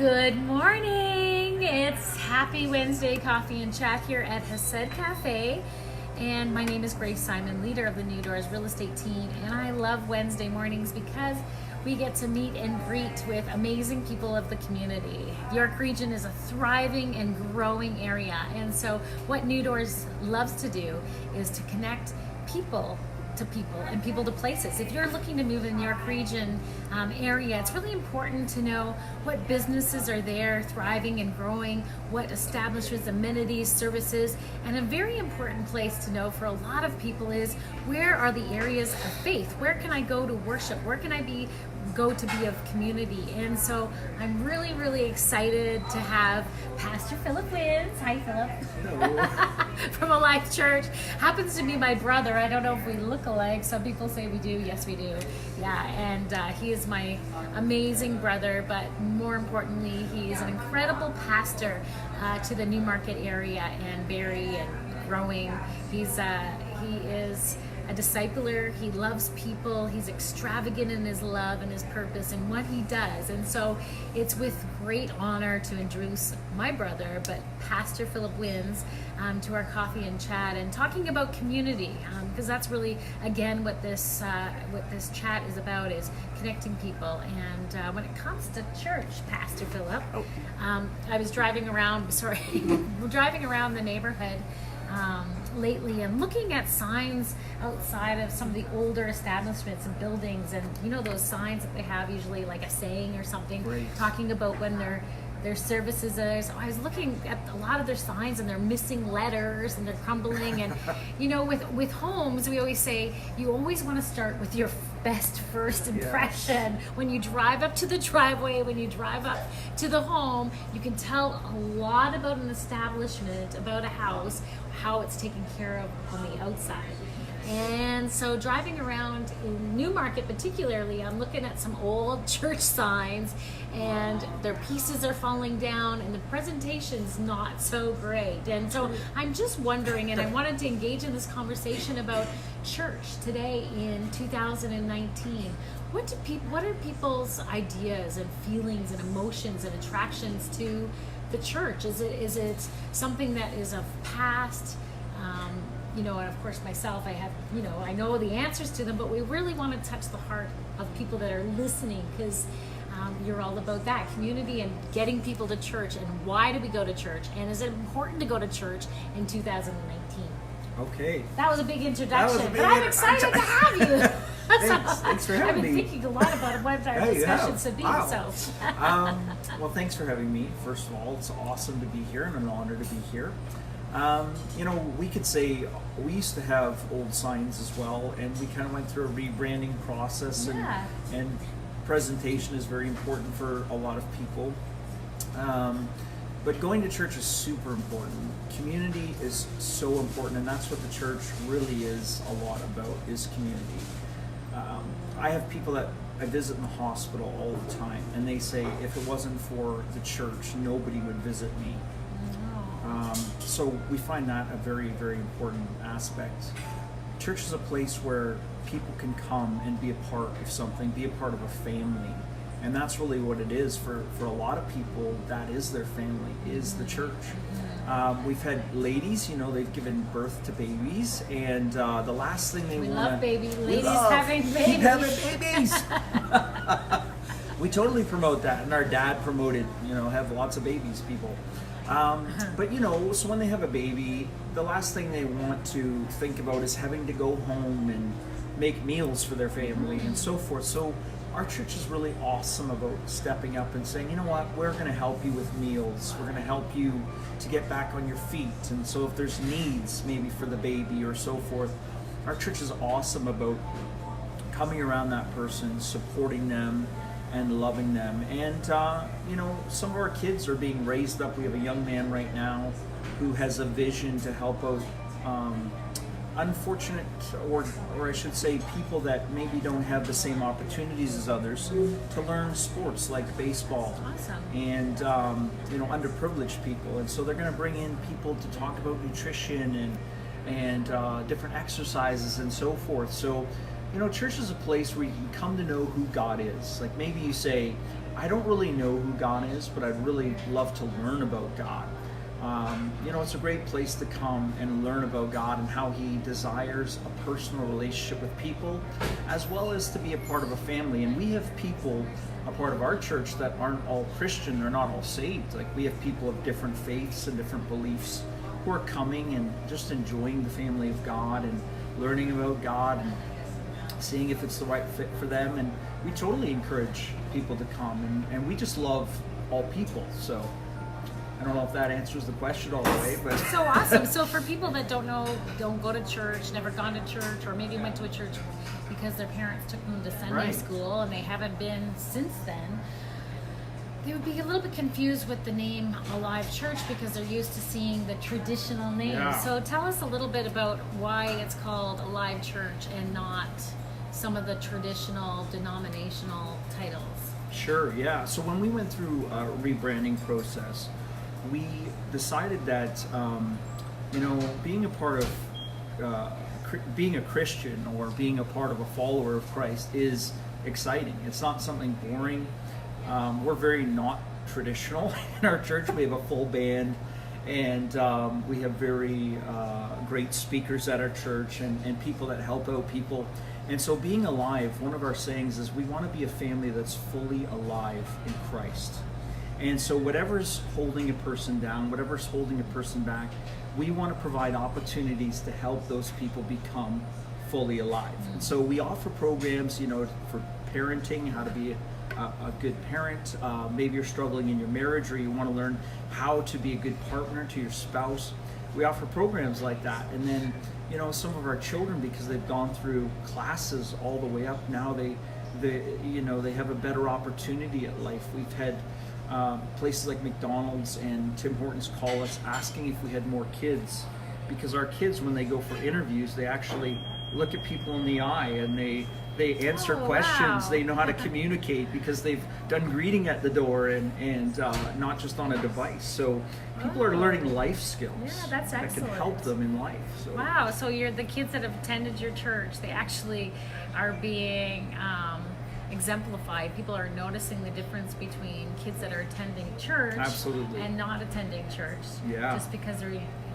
Good morning. It's Happy Wednesday Coffee and Chat here at Hesed Cafe. And my name is Grace Simon, leader of the New Doors Real Estate team. And I love Wednesday mornings because we get to meet and greet with amazing people of the community. The York region is a thriving and growing area. And so what New Doors loves to do is to connect people to people and people to places. If you're looking to move in the New York region area, it's really important to know what businesses are there thriving and growing, what establishments, amenities, services, and a very important place to know for a lot of people is where are the areas of faith? Where can I go to worship? Where can I go to be of community? And so I'm really excited to have Pastor Philip Wyns. Hi, Philip. Hello. From a Life Church. Happens to be my brother. I don't know if we look alike. Some people say we do. Yes, we do. Yeah, and he is my amazing brother, but more importantly, he is an incredible pastor to the Newmarket area and Barrie and growing. He is a discipler. He loves people. He's extravagant in his love and his purpose and what he does. And so it's with great honor to introduce my brother, but Pastor Philip Wyns, to our coffee and chat and talking about community, because that's really, again, what this chat is about, is connecting people. And when it comes to church, Pastor Philip, I was driving around the neighborhood lately and looking at signs outside of some of the older establishments and buildings, and you know those signs that they have usually like a saying or something, Great. Talking about when their services are. So I was looking at a lot of their signs and they're missing letters and they're crumbling. And you know, with homes, we always say you always want to start with your best first impression. Yes. When you drive up to the driveway, when you drive up to the home, you can tell a lot about an establishment, about a house, how it's taken care of on the outside. And so driving around in Newmarket particularly, I'm looking at some old church signs and their pieces are falling down and the presentation's not so great. And so I'm just wondering, and I wanted to engage in this conversation about church today in 2019. What are people's ideas and feelings and emotions and attractions to the church? Is it something that is of past? And of course myself, I know the answers to them, but we really want to touch the heart of people that are listening, because you're all about that community and getting people to church, and why do we go to church, and is it important to go to church in 2019? Okay. That was a big introduction, but I'm excited to have you. Thanks for having me. I've been thinking a lot about what our discussion should be. Wow. So. Well, thanks for having me. First of all, it's awesome to be here and an honor to be here. We could say we used to have old signs as well, and we kind of went through a rebranding process, and presentation is very important for a lot of people. But going to church is super important. Community is so important, and that's what the church really is a lot about, is community. I have people that I visit in the hospital all the time, and they say if it wasn't for the church, nobody would visit me. So we find that a very important aspect. Church is a place where people can come and be a part of something, be a part of a family. And that's really what it is for a lot of people. That is their family, is the church. We've had ladies, they've given birth to babies, and the last thing they want to... We love babies. Ladies having babies. Keep having babies. We totally promote that, and our dad promoted, have lots of babies, people. But so when they have a baby, the last thing they want to think about is having to go home and make meals for their family and so forth. So our church is really awesome about stepping up and saying, you know what, we're going to help you with meals. We're going to help you to get back on your feet. And so if there's needs maybe for the baby or so forth, our church is awesome about coming around that person, supporting them, and loving them. And some of our kids are being raised up. We have a young man right now who has a vision to help out unfortunate, or I should say people that maybe don't have the same opportunities as others, to learn sports like baseball. Awesome. And underprivileged people. And so they're going to bring in people to talk about nutrition and different exercises and so forth. So church is a place where you can come to know who God is. Like maybe you say, I don't really know who God is, but I'd really love to learn about God. It's a great place to come and learn about God and how He desires a personal relationship with people, as well as to be a part of a family. And we have people, a part of our church, that aren't all Christian, they're not all saved. Like, we have people of different faiths and different beliefs who are coming and just enjoying the family of God and learning about God and seeing if it's the right fit for them. And we totally encourage people to come, and we just love all people. So I don't know if that answers the question all the way, but so awesome. So for people that don't know, don't go to church, never gone to church, or maybe went to a church because their parents took them to Sunday school and they haven't been since then, they would be a little bit confused with the name Alive Church because they're used to seeing the traditional name. Yeah. So tell us a little bit about why it's called Alive Church and not some of the traditional denominational titles. Sure, yeah. So when we went through a rebranding process, we decided that being a part of being a Christian or being a part of a follower of Christ is exciting. It's not something boring. We're very not traditional in our church. We have a full band, and we have very great speakers at our church and people that help out people. And so being alive, one of our sayings is we want to be a family that's fully alive in Christ. And so whatever's holding a person down, whatever's holding a person back, we want to provide opportunities to help those people become fully alive. And so we offer programs, for parenting, how to be a good parent. Maybe you're struggling in your marriage, or you want to learn how to be a good partner to your spouse. We offer programs like that. And then, some of our children, because they've gone through classes all the way up, now they have a better opportunity at life. We've had places like McDonald's and Tim Hortons call us asking if we had more kids, because our kids, when they go for interviews, they actually look at people in the eye and they answer questions. Wow. They know how to communicate because they've done greeting at the door and not just on a device. So people are learning life skills that can help them in life. So. Wow, so the kids that have attended your church, they actually are being exemplified. People are noticing the difference between kids that are attending church Absolutely. And not attending church. Yeah. Just because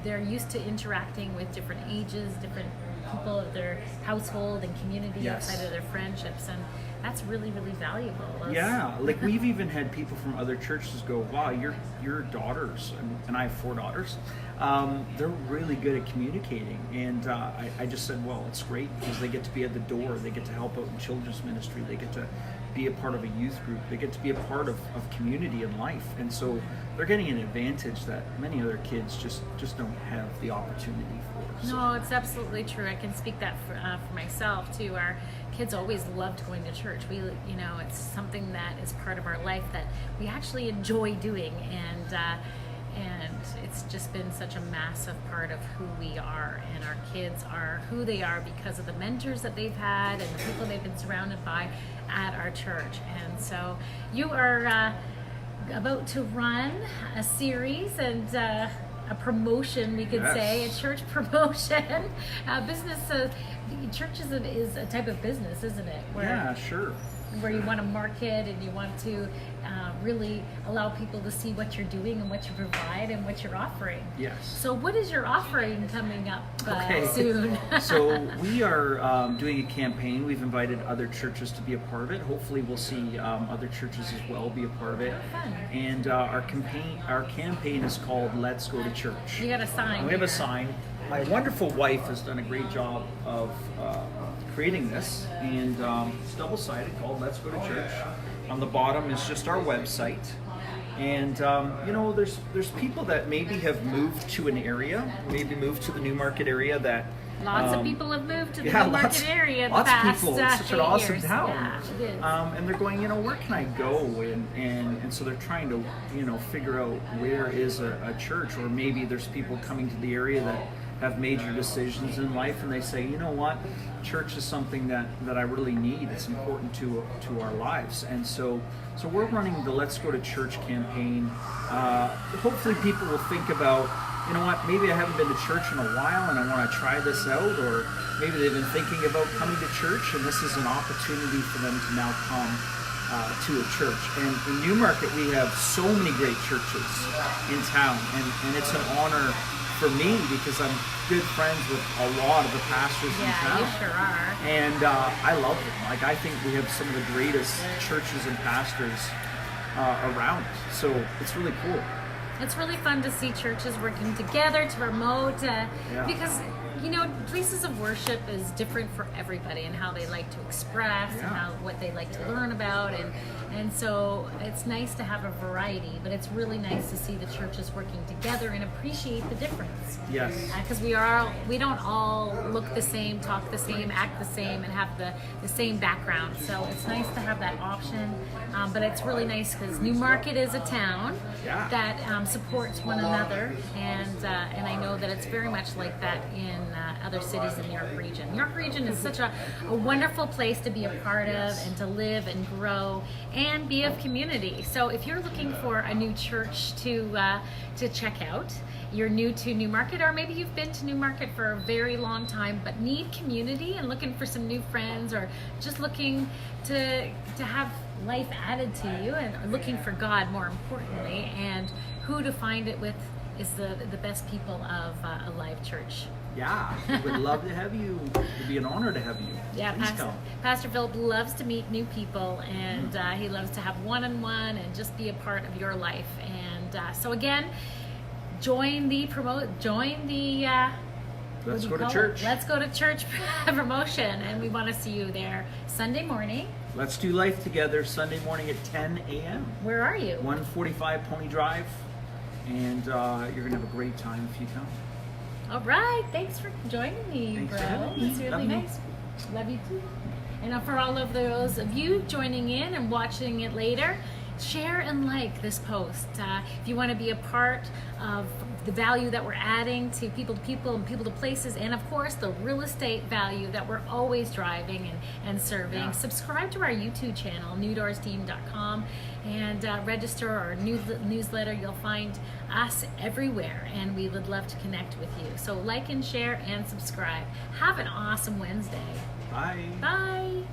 they're used to interacting with different ages, different people of their household and community Yes. outside of their friendships, and that's really, really valuable. Yeah, like we've even had people from other churches go, wow, your daughters, and I have 4 daughters, they're really good at communicating. And I just said, well, it's great because they get to be at the door, they get to help out in children's ministry, they get to be a part of a youth group, they get to be a part of community and life. And so they're getting an advantage that many other kids just don't have the opportunity for. So. No, it's absolutely true. I can speak that for myself too. Our kids always loved going to church. It's something that is part of our life that we actually enjoy doing, and it's just been such a massive part of who we are. And our kids are who they are because of the mentors that they've had and the people they've been surrounded by at our church. And so you are about to run a series and a promotion, we could say, a church promotion. Business, church is a type of business, isn't it? Yeah, sure. Where you want to market and you want to really allow people to see what you're doing and what you provide and what you're offering. Yes. So what is your offering coming up Okay. soon? So we are doing a campaign. We've invited other churches to be a part of it. Hopefully we'll see other churches as well be a part of it. Fun. And our campaign is called Let's Go to Church. You got a sign. We have a here. sign. My wonderful wife has done a great job of creating this, and it's double-sided, called Let's Go to Church. On the bottom is just our website. And there's people that maybe have moved to an area, maybe moved to the Newmarket area that Lots of people have moved to the yeah, Newmarket area the lots past of people. It's such an 8 awesome years. town. Yeah, it is. And they're going, where can I go? And so they're trying to, figure out where is a church, or maybe there's people coming to the area that have major decisions in life, and they say, what, church is something that I really need. It's important to our lives. And so we're running the Let's Go to Church campaign. Hopefully people will think about, maybe I haven't been to church in a while and I want to try this out, or maybe they've been thinking about coming to church, and this is an opportunity for them to now come to a church. And in Newmarket, we have so many great churches in town, and it's an honor for me because I'm good friends with a lot of the pastors in town. Yeah, you sure are. And I love them. Like, I think we have some of the greatest churches and pastors around. So it's really cool. It's really fun to see churches working together to promote, because, you know, places of worship is different for everybody and how they like to express and what they like to learn about, and so it's nice to have a variety, but it's really nice to see the churches working together and appreciate the difference. Yes. Because we don't all look the same, talk the same, act the same, and have the same background. So it's nice to have that option, but it's really nice because Newmarket is a town that supports one another, and I know that it's very much like that in other cities in the New York region. New York region is such a wonderful place to be a part of and to live and grow and be of community. So if you're looking for a new church to check out, you're new to Newmarket, or maybe you've been to Newmarket for a very long time but need community and looking for some new friends, or just looking to have life added to you and looking for God more importantly, and who to find it with is the best people of a live church. Yeah, we would love to have you. It'd be an honor to have you. Yeah, Please come. Pastor Philip loves to meet new people, and he loves to have one-on-one and just be a part of your life. And so again, join the Let's go to church. Let's go to church promotion, and we want to see you there Sunday morning. Let's do life together Sunday morning at 10 a.m. Where are you? 145 Pony Drive, and you're gonna have a great time if you come. All right, thanks for joining me, Thanks bro. for having me. It's really Love you. nice. Love you too. And for all of those of you joining in and watching it later, share and like this post. If you want to be a part of the value that we're adding to people and people to places, and of course the real estate value that we're always driving and serving, subscribe to our YouTube channel, newdoorsteam.com, and register our newsletter. You'll find us everywhere, and we would love to connect with you. So like and share and subscribe. Have an awesome Wednesday. Bye. Bye.